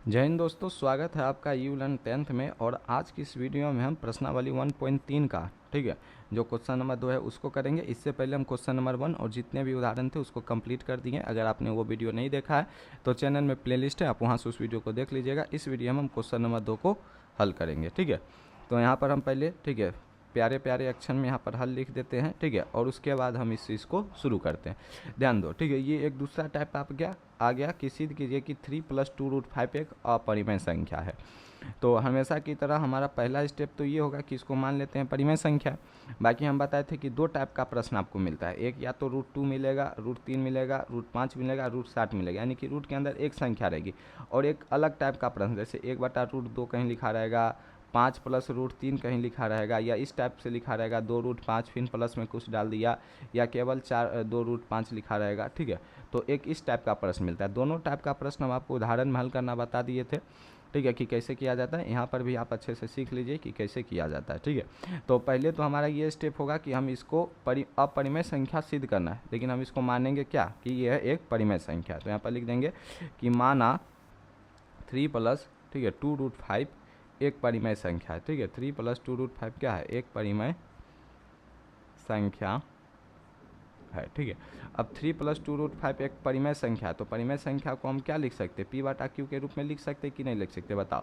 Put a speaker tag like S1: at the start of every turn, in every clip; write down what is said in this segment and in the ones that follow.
S1: जय हिंद दोस्तों, स्वागत है आपका यू लर्न 10th में। और आज की इस वीडियो में हम प्रश्नावली 1.3 का ठीक है जो क्वेश्चन नंबर 2 है उसको करेंगे। इससे पहले हम क्वेश्चन नंबर 1 और जितने भी उदाहरण थे उसको कंप्लीट कर दिए। अगर आपने वो वीडियो नहीं देखा है तो चैनल में प्लेलिस्ट है, आप वहाँ से उस वीडियो को देख लीजिएगा। इस वीडियो में हम क्वेश्चन नंबर 2 को हल करेंगे। ठीक है, तो यहाँ पर हम पहले ठीक है प्यारे प्यारे अक्षर में यहाँ पर हल लिख देते हैं। ठीक है, और उसके बाद हम इस चीज़ को शुरू करते हैं। ध्यान दो, ठीक है। ये एक दूसरा टाइप आ गया कि सिद्ध कीजिए कि 3 + 2√5 एक अपरिमेय संख्या है। तो हमेशा की तरह हमारा पहला स्टेप तो ये होगा कि इसको मान लेते हैं परिमेय संख्या। बाकी हम बताए थे कि दो टाइप का प्रश्न आपको मिलता है, एक या तो √2 मिलेगा, √3 मिलेगा, √5 मिलेगा, √7 मिलेगा, यानी कि रूट के अंदर एक संख्या रहेगी। और एक अलग टाइप का प्रश्न जैसे 1/√2 कहीं लिखा रहेगा, 5 + √3 कहीं लिखा रहेगा, या इस टाइप से लिखा रहेगा 2√5 फिर प्लस में कुछ डाल दिया, या केवल 2√5 लिखा रहेगा। ठीक है, तो एक इस टाइप का प्रश्न मिलता है। दोनों टाइप का प्रश्न हम आपको उदाहरण में हल करना बता दिए थे। ठीक है, कि कैसे किया जाता है। यहाँ पर भी आप अच्छे से सीख लीजिए कि कैसे किया जाता है। ठीक है, तो पहले तो हमारा ये स्टेप होगा कि हम इसको अपरिमेय संख्या सिद्ध करना है, लेकिन हम इसको मानेंगे क्या कि यह एक परिमेय संख्या। तो यहाँ पर लिख देंगे कि माना 3 + ठीक है 2√5 एक परिमेय संख्या है। ठीक है, 3 + 2√5 क्या है, एक परिमेय संख्या है। ठीक है, अब 3 + 2√5 एक परिमेय संख्या है, तो परिमेय संख्या को हम क्या लिख सकते हैं, P/Q के रूप में लिख सकते हैं कि नहीं लिख सकते, बताओ।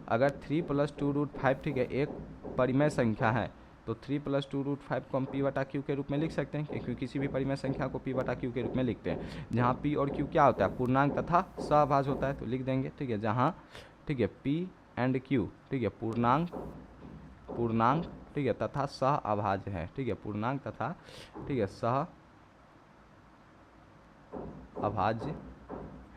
S1: अगर 3 + 2√5 ठीक है एक परिमेय संख्या है, तो 3 + 2√5 को हम P/Q के रूप में लिख सकते हैं, क्योंकि किसी भी परिमेय संख्या को P/Q के रूप में लिखते हैं, जहाँ P और Q क्या होता है, पूर्णांक तथा सहभाज्य होता है। तो लिख देंगे ठीक है, जहाँ ठीक है P एंड Q ठीक है पूर्णांक पूर्णांक ठीक है तथा सह अभाज्य है। ठीक है, पूर्णांक तथा ठीक है सह अभाज्य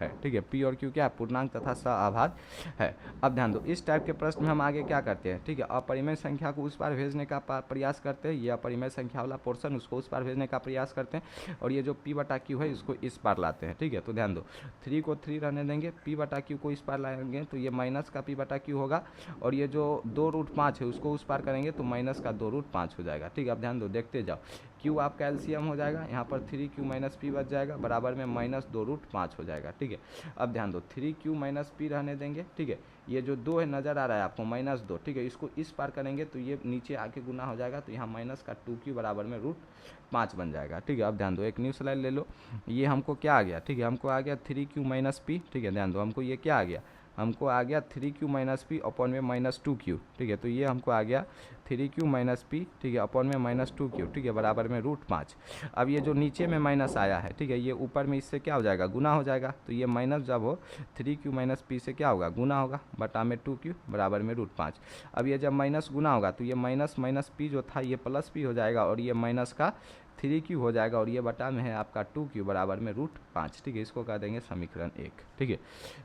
S1: है। ठीक है, P और Q क्या है, पूर्णांक तथा सहअभाज्य है। अब ध्यान दो, इस टाइप के प्रश्न में हम आगे क्या करते हैं, ठीक है, अपरिमेय संख्या को उस पार भेजने का प्रयास करते हैं, ये अपरिमेय संख्या वाला पोर्शन उसको उस पार भेजने का प्रयास करते हैं, और ये जो P/Q है इसको इस पार लाते हैं। ठीक है, तो ध्यान दो, 3 को 3 रहने देंगे, P/Q को इस पार लाएंगे तो ये माइनस का P/Q होगा, और ये जो 2√5 है उसको उस पार करेंगे तो माइनस का 2√5 हो जाएगा। ठीक है, अब ध्यान दो, देखते जाओ, Q आपका एलसीएम हो जाएगा, यहाँ पर 3Q - P बच जाएगा, बराबर में -2√5 हो जाएगा। ठीक है, अब ध्यान दो, 3Q - P रहने देंगे। ठीक है, ये जो 2 है नज़र आ रहा है आपको -2, ठीक है, इसको इस पार करेंगे तो ये नीचे आके गुना हो जाएगा, तो यहाँ माइनस का 2Q बराबर में √5 बन जाएगा। ठीक है, अब ध्यान दो, एक न्यू स्लाइड ले लो। ये हमको क्या आ गया, ठीक है, हमको आ गया 3Q - P। ठीक है, ध्यान दो, हमको ये क्या आ गया, हमको आ गया 3Q - P अपॉन में -2Q। ठीक है, तो ये हमको आ गया 3Q - P ठीक है अपॉन में -2Q। ठीक है, बराबर में √5। अब ये जो नीचे में माइनस आया है, ठीक है, ये ऊपर में इससे क्या हो जाएगा, गुना हो जाएगा। तो ये माइनस जब हो 3Q - P से क्या होगा, गुना होगा, बटा में 2Q बराबर में √5। अब ये जब माइनस गुना होगा तो ये माइनस P जो था ये प्लस P हो जाएगा, और ये माइनस का 3Q हो जाएगा, और ये बटा में है आपका 2Q बराबर में √5। ठीक है, इसको कह देंगे समीकरण 1। ठीक है,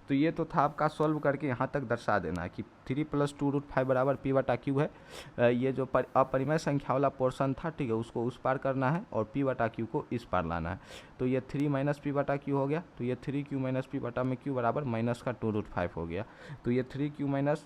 S1: तो ये तो था आपका, सॉल्व करके यहाँ तक दर्शा देना है कि 3 + 2√5 बराबर P/Q है। ये जो अपरिमेय संख्या वाला पोर्शन था, ठीक है, उसको उस पार करना है और P/Q को इस पार लाना है। तो ये 3 - P/Q हो गया, तो ये 3Q - P बटा में Q बराबर माइनस का 2√5 हो गया। तो ये 3Q -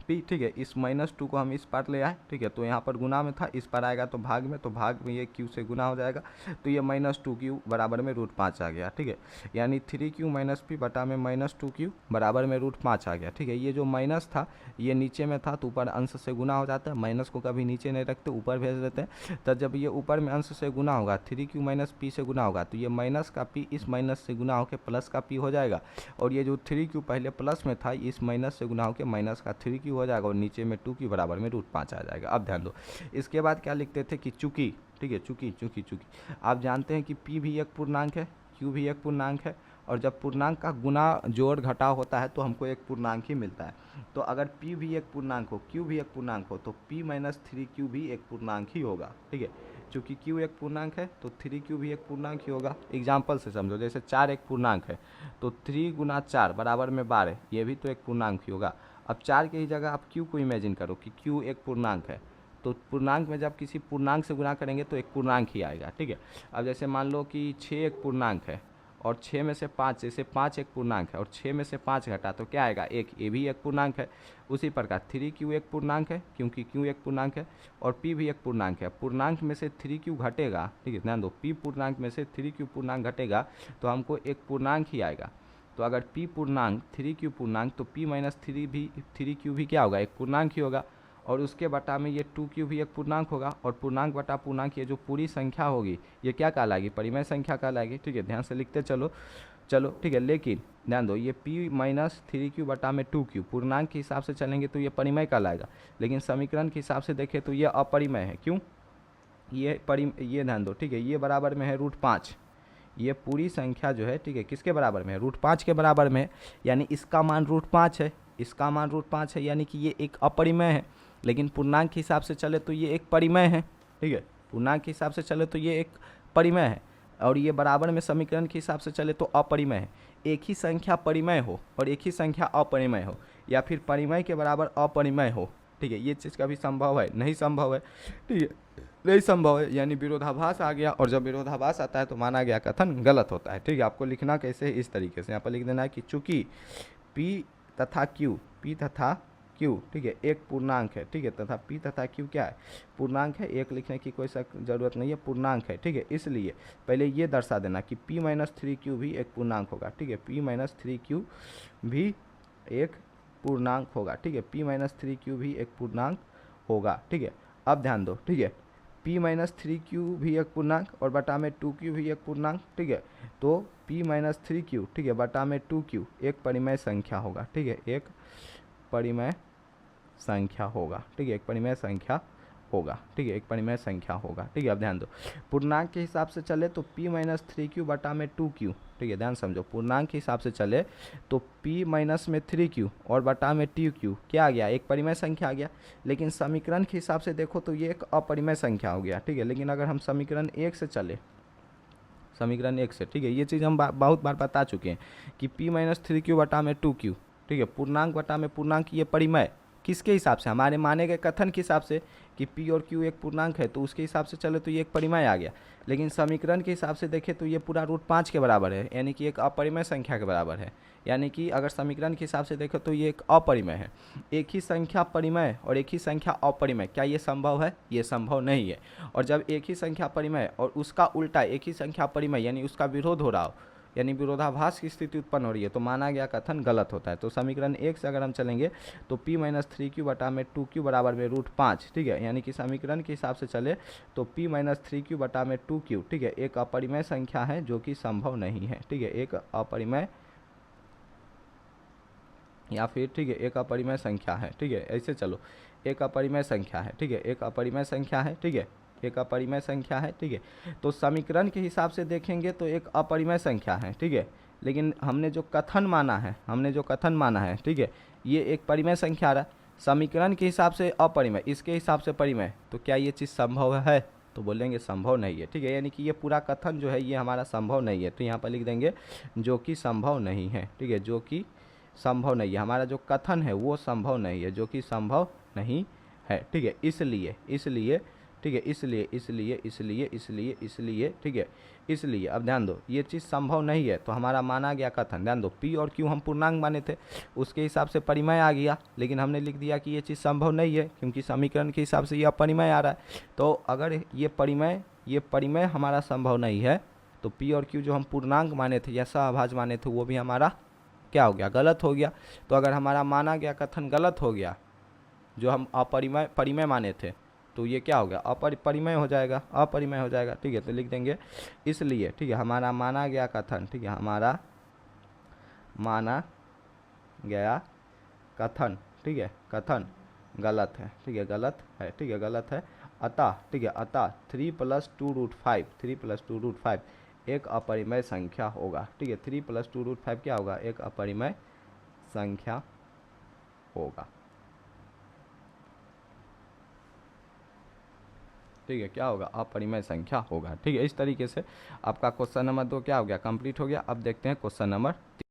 S1: P ठीक है, इस -2 को हम इस पार ले आए। ठीक है, तो यहाँ पर गुना में था, इस पर आएगा तो भाग में, तो भाग में ये Q से गुना हो जाएगा, तो ये -2Q बराबर में √5 आ गया। ठीक है, यानी 3Q - P बटा में -2Q बराबर में √5 आ गया। ठीक है, ये जो माइनस था ये नीचे में था तो ऊपर अंश से गुना हो जाता है, माइनस को कभी नीचे नहीं रखते, ऊपर भेज देते हैं। तो जब ये ऊपर में अंश से गुना होगा, 3Q - P से गुना होगा, तो ये माइनस का P इस माइनस से गुना होकर प्लस का P हो जाएगा, और ये जो 3Q पहले प्लस में था इस माइनस से गुना होकर माइनस का 3Q हो जाएगा, और नीचे में 2Q बराबर में √5 आ जाएगा। अब ध्यान दो, इसके बाद क्या लिखते थे कि चूंकि, ठीक है, चूंकि आप जानते हैं कि P भी एक पूर्णांक है, Q भी एक पूर्णांक है, और जब पूर्णांक का गुना जोड़ घटाव होता है तो हमको एक पूर्णांक ही मिलता है। तो अगर P भी एक पूर्णांक हो, Q भी एक पूर्णांक हो, तो P - 3Q भी एक पूर्णांक ही होगा। ठीक है, चूँकि Q एक पूर्णांक है तो 3Q भी एक पूर्णांक ही होगा। एग्जाम्पल से समझो, जैसे 4 एक पूर्णांक है तो 3 × 4 बराबर में 12, ये भी तो एक पूर्णांक ही होगा। अब 4 की जगह आप Q को इमेजिन करो कि Q एक पूर्णांक है, तो पूर्णांक में जब किसी पूर्णांक से गुणा करेंगे तो एक पूर्णांक ही आएगा। ठीक है, अब जैसे मान लो कि 6 एक पूर्णांक है, और 6 में से 5, जैसे 5 एक पूर्णांक है और 6 में से 5 घटा तो क्या आएगा, एक, ये भी एक पूर्णांक है। उसी प्रकार 3Q एक पूर्णांक है, क्योंकि Q एक पूर्णांक है, और P भी एक पूर्णांक है। पूर्णांक में से 3Q घटेगा, ठीक है, ध्यान दो, P पूर्णांक में से 3Q पूर्णांक घटेगा तो हमको एक पूर्णांक ही आएगा। तो तो अगर p पूर्णांक 3q पूर्णांक तो p माइनस 3q भी क्या होगा, एक पूर्णांक ही होगा, और उसके बटा में ये 2q भी एक पूर्णांक होगा, और पूर्णांक बटा पूर्णांक ये जो पूरी संख्या होगी ये क्या कहलाएगी, परिमेय संख्या कहलाएगी। ठीक है, ध्यान से लिखते चलो ठीक है। लेकिन ध्यान दो, ये p माइनस 3q बटा में 2q पूर्णांक के हिसाब से चलेंगे तो ये परिमेय कहलाएगा, लेकिन समीकरण के हिसाब से देखें तो ये अपरिमेय है। क्यों, ये ध्यान दो, ठीक है, ये बराबर में है √5, ये पूरी संख्या जो है, ठीक है, किसके बराबर में है, √5 के बराबर में है, यानी इसका मान √5 है, इसका मान √5 है, यानी कि ये एक अपरिमेय है। लेकिन पूर्णांक के हिसाब से चले तो ये एक परिमेय है। ठीक है, पूर्णांक के हिसाब से चले तो ये एक परिमेय है, और ये बराबर में समीकरण के हिसाब से चले तो अपरिमेय है। एक ही संख्या परिमेय हो और एक ही संख्या अपरिमेय हो, या फिर परिमेय के बराबर अपरिमेय हो, ठीक है, ये चीज़ कभी संभव है, नहीं संभव है। ठीक है, नहीं संभव है, यानी विरोधाभास आ गया, और जब विरोधाभास आता है तो माना गया कथन गलत होता है। ठीक है, आपको लिखना कैसे है, इस तरीके से यहाँ पर लिख देना है कि चूंकि p तथा q, ठीक है, एक पूर्णांक है। ठीक है, तथा p तथा q क्या है, पूर्णांक है, एक लिखने की कोई ज़रूरत नहीं है, पूर्णांक है। ठीक है, इसलिए पहले ये दर्शा देना कि p माइनस 3q भी एक पूर्णांक होगा। ठीक है, p माइनस 3q भी एक पूर्णांक होगा। ठीक है, p माइनस 3q भी एक पूर्णांक होगा। ठीक है, अब ध्यान दो, ठीक है, p माइनस 3q भी एक पूर्णांक और बटा में 2q भी एक पूर्णांक। ठीक है, तो p माइनस 3q, ठीक है, बटा में 2q एक परिमेय संख्या होगा। ठीक है, एक परिमेय संख्या होगा। ठीक है, एक परिमेय संख्या होगा। ठीक है, एक परिमेय संख्या होगा। ठीक है, अब ध्यान दो, पूर्णांक के हिसाब से चले तो p माइनस 3q बटा में 2q। ठीक है, ध्यान समझो, पूर्णांक के हिसाब से चले तो p माइनस में 3q और बटा में 2q क्या आ गया, एक परिमेय संख्या आ गया। लेकिन समीकरण के हिसाब से देखो तो ये एक अपरिमेय संख्या हो गया। ठीक है, लेकिन अगर हम समीकरण 1 से चले, समीकरण 1 से, ठीक है, ये चीज़ हम बहुत बार बता चुके हैं कि p माइनस 3q बटा में 2q, ठीक है, पूर्णांक बटा में पूर्णांक, ये परिमेय किसके हिसाब से, हमारे माने गए कथन के हिसाब से कि p और q एक पूर्णांक है, तो उसके हिसाब से चले तो ये एक परिमेय आ गया। लेकिन समीकरण के हिसाब से देखें तो ये पूरा √5 के बराबर है, यानी कि एक अपरिमेय संख्या के बराबर है। यानी कि अगर समीकरण के हिसाब से देखें तो ये एक अपरिमेय है। एक ही संख्या परिमेय और एक ही संख्या अपरिमेय, क्या ये संभव है, ये संभव नहीं है। और जब एक ही संख्या परिमेय और उसका उल्टा एक ही संख्या परिमेय, यानी उसका विरोध हो रहा हो, यानी विरोधाभास की स्थिति उत्पन्न हो रही है, तो माना गया कथन गलत होता है। तो समीकरण 1 से अगर हम चलेंगे तो p माइनस 3q बटा में 2q बराबर में √5। ठीक है, यानी कि समीकरण के हिसाब से चले तो p माइनस 3q बटा में 2q, ठीक है, एक अपरिमेय संख्या है जो कि संभव नहीं है। ठीक है, एक अपरिमेय, या फिर ठीक है, एक अपरिमेय संख्या है। ठीक है, ऐसे चलो, एक अपरिमेय संख्या है। ठीक है, एक अपरिमेय संख्या है। ठीक है, एक अपरिमेय संख्या है। ठीक है, तो समीकरण के हिसाब से देखेंगे तो एक अपरिमेय संख्या है। ठीक है, लेकिन हमने जो कथन माना है, ठीक है, ये एक परिमेय संख्या आ रहा है। समीकरण के हिसाब से अपरिमेय, इसके हिसाब से परिमेय, तो क्या ये चीज़ संभव है, तो बोलेंगे संभव नहीं है। ठीक है, यानी कि ये पूरा कथन जो है ये हमारा संभव नहीं है। तो यहाँ पर लिख देंगे जो कि संभव नहीं है। ठीक है, जो कि संभव नहीं है, हमारा जो कथन है वो संभव नहीं है, जो कि संभव नहीं है। ठीक है, इसलिए ठीक है, इसलिए ठीक है, इसलिए अब ध्यान दो, ये चीज़ संभव नहीं है, तो हमारा माना गया कथन, ध्यान दो, p और q हम पूर्णांक माने थे, उसके हिसाब से परिमेय आ गया, लेकिन हमने लिख दिया कि ये चीज़ संभव नहीं है क्योंकि समीकरण के हिसाब से ये अपरिमेय आ रहा है। तो अगर ये परिमेय हमारा संभव नहीं है, तो p और q जो हम पूर्णांक माने थे या सहअभाज्य माने थे वो भी हमारा क्या हो गया, गलत हो गया। तो अगर हमारा माना गया कथन गलत हो गया, जो हम परिमेय माने थे, तो ये क्या हो गया, अपरिमेय हो जाएगा, अपरिमेय हो जाएगा। ठीक है, तो लिख देंगे इसलिए, ठीक है, हमारा माना गया कथन, ठीक है, हमारा माना गया कथन, ठीक है, कथन गलत है। ठीक है, गलत है। ठीक है, गलत है। अतः, ठीक है, अतः 3 + 2√5 एक अपरिमेय संख्या होगा। ठीक है, 3 + 2√5 क्या होगा, एक अपरिमेय संख्या होगा। ठीक है, क्या होगा, अपरिमेय संख्या होगा। ठीक है, इस तरीके से आपका क्वेश्चन नंबर 2 क्या हो गया, कंप्लीट हो गया। अब देखते हैं क्वेश्चन नंबर